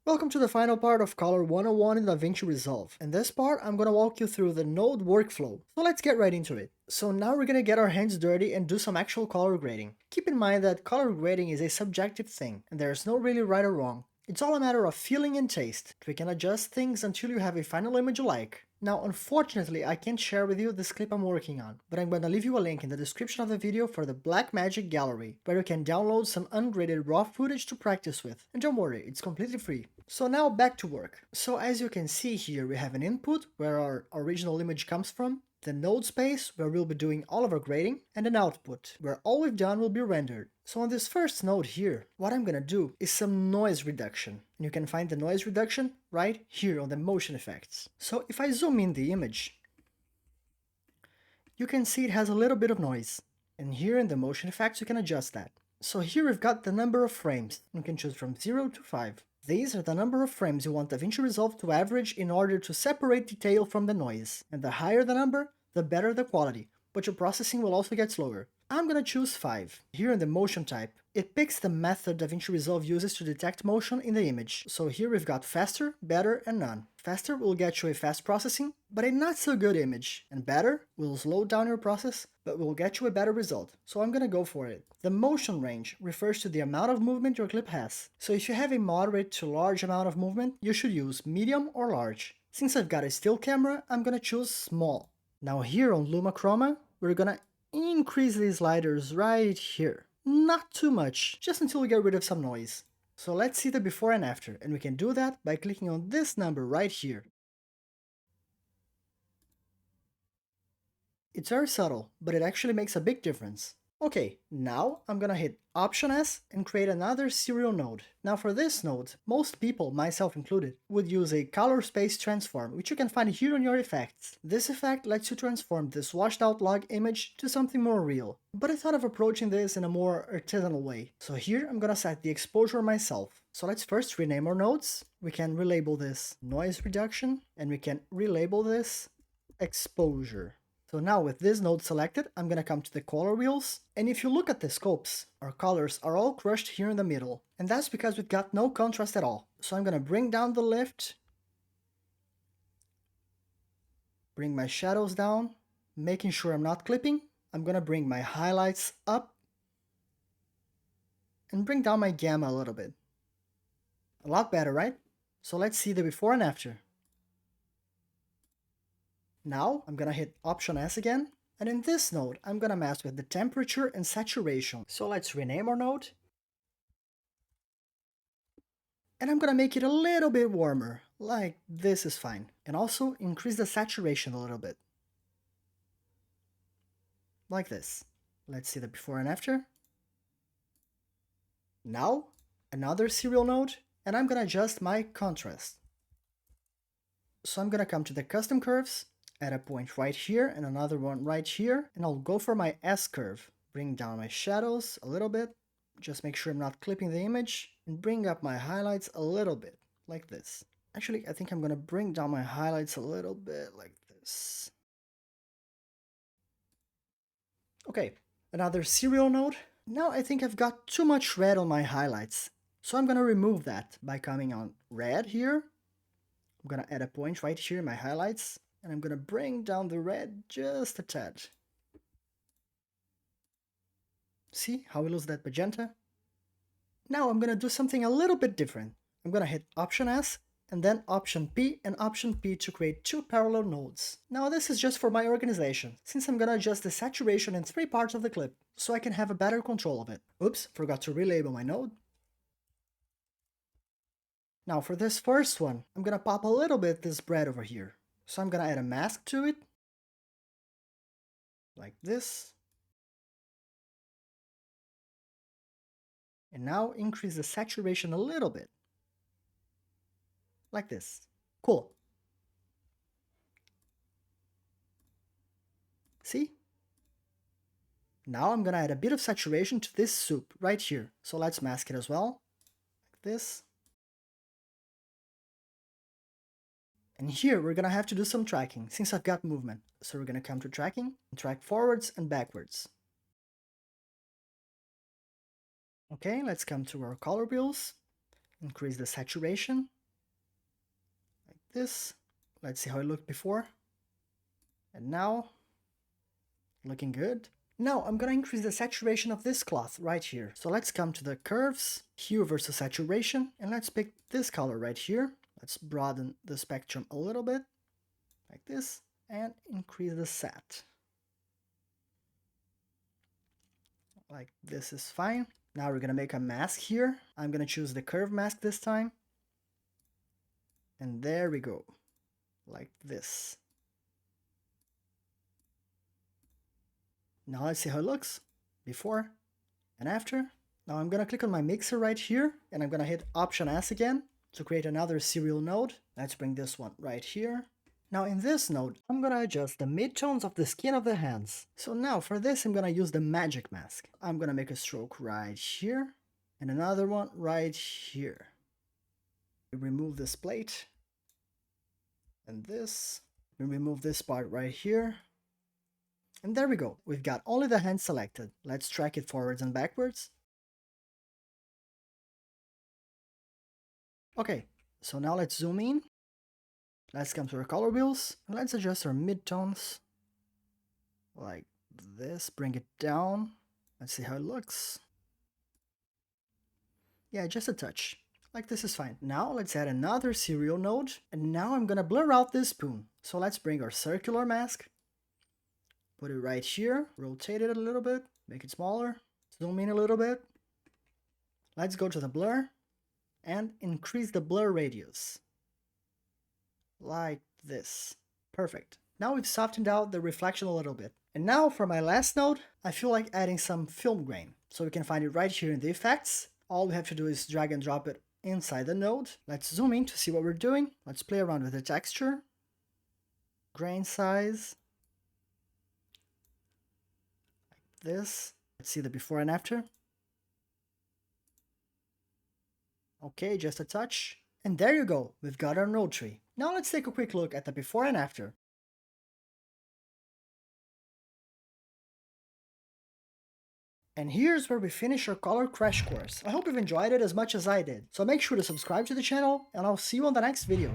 Welcome to the final part of Color 101 in DaVinci Resolve. In this part, I'm going to walk you through the node workflow. So let's get right into it. So now we're going to get our hands dirty and do some actual color grading. Keep in mind that color grading is a subjective thing, and there's no really right or wrong. It's all a matter of feeling and taste. We can adjust things until you have a final image you like. Now, unfortunately, I can't share with you this clip I'm working on, but I'm going to leave you a link in the description of the video for the Blackmagic Gallery, where you can download some ungraded raw footage to practice with. And don't worry, it's completely free. So now back to work. So as you can see here, we have an input where our original image comes from, the node space where we'll be doing all of our grading, and an output where all we've done will be rendered. So on this first node here, what I'm gonna do is some noise reduction. And you can find the noise reduction right here on the motion effects. So if I zoom in the image, you can see it has a little bit of noise. And here in the motion effects, you can adjust that. So here we've got the number of frames. You can choose from 0 to 5. These are the number of frames you want DaVinci Resolve to average in order to separate detail from the noise. And the higher the number, the better the quality, but your processing will also get slower. I'm gonna choose 5. Here in the motion type, it picks the method DaVinci Resolve uses to detect motion in the image. So here we've got faster, better, and none. Faster will get you a fast processing, but a not so good image. And better will slow down your process, but will get you a better result. So I'm gonna go for it. The motion range refers to the amount of movement your clip has. So if you have a moderate to large amount of movement, you should use medium or large. Since I've got a still camera, I'm gonna choose small. Now here on Luma Chroma, we're gonna increase these sliders right here. Not too much, just until we get rid of some noise. So let's see the before and after, and we can do that by clicking on this number right here. It's very subtle, but it actually makes a big difference. Okay, now I'm gonna hit Option S and create another serial node. Now for this node, most people, myself included, would use a color space transform, which you can find here on your effects. This effect lets you transform this washed out log image to something more real. But I thought of approaching this in a more artisanal way. So here I'm gonna set the exposure myself. So let's first rename our nodes. We can relabel this noise reduction, and we can relabel this exposure. So now with this node selected, I'm gonna come to the color wheels, and if you look at the scopes, our colors are all crushed here in the middle, and that's because we've got no contrast at all. So I'm gonna bring down the lift, bring my shadows down, making sure I'm not clipping. I'm gonna bring my highlights up, and bring down my gamma a little bit. A lot better, right? So let's see the before and after. Now I'm gonna hit Option S again, and in this node I'm gonna mess with the temperature and saturation. So let's rename our node, and I'm gonna make it a little bit warmer, like this is fine, and also increase the saturation a little bit, like this. Let's see the before and after. Now another serial node, and I'm gonna adjust my contrast. So I'm gonna come to the custom curves, add a point right here and another one right here, and I'll go for my S curve. Bring down my shadows a little bit, just make sure I'm not clipping the image, and bring up my highlights a little bit, like this. Actually, I think I'm gonna bring down my highlights a little bit like this. Okay, another serial node. Now I think I've got too much red on my highlights, so I'm gonna remove that by coming on red here. I'm gonna add a point right here in my highlights, and I'm gonna bring down the red just a tad. See how we lose that magenta? Now I'm gonna do something a little bit different. I'm gonna hit Option S, and then Option P and Option P to create two parallel nodes. Now this is just for my organization, since I'm gonna adjust the saturation in 3 parts of the clip, so I can have a better control of it. Oops, forgot to relabel my node. Now for this first one, I'm gonna pop a little bit this bread over here. So I'm gonna add a mask to it, like this. And now increase the saturation a little bit, like this. Cool. See? Now I'm gonna add a bit of saturation to this soup right here. So let's mask it as well, like this. And here we're gonna have to do some tracking since I've got movement. So we're gonna come to tracking and track forwards and backwards. Okay, let's come to our color wheels. increase the saturation, like this. Let's see how it looked before. And now, looking good. Now I'm gonna increase the saturation of this cloth right here. So let's come to the curves, hue versus saturation, and let's pick this color right here. Let's broaden the spectrum a little bit, like this, and increase the sat. Like this is fine. Now we're gonna make a mask here. I'm gonna choose the curve mask this time. And there we go, like this. Now let's see how it looks, before and after. Now I'm gonna click on my mixer right here, and I'm gonna hit Option S again to create another serial node. Let's bring this one right here. Now in this node, I'm gonna adjust the midtones of the skin of the hands. So now for this, I'm gonna use the magic mask. I'm gonna make a stroke right here, and another one right here. Remove this plate, and this. We remove this part right here. And there we go, we've got only the hand selected. Let's track it forwards and backwards. Okay, so now let's zoom in. Let's come to our color wheels, and let's adjust our midtones. Like this, bring it down. Let's see how it looks. Yeah, just a touch. Like this is fine. Now let's add another serial node, and now I'm gonna blur out this spoon. So let's bring our circular mask, put it right here, rotate it a little bit, make it smaller, zoom in a little bit. Let's go to the blur and increase the blur radius. Like this. Perfect. Now we've softened out the reflection a little bit. And now for my last node, I feel like adding some film grain. So we can find it right here in the effects. All we have to do is drag and drop it inside the node. Let's zoom in to see what we're doing. Let's play around with the texture, grain size, like this. Let's see the before and after. Okay, just a touch. And there you go, we've got our node tree. Now let's take a quick look at the before and after. And here's where we finish our color crash course. I hope you've enjoyed it as much as I did. So make sure to subscribe to the channel, and I'll see you on the next video.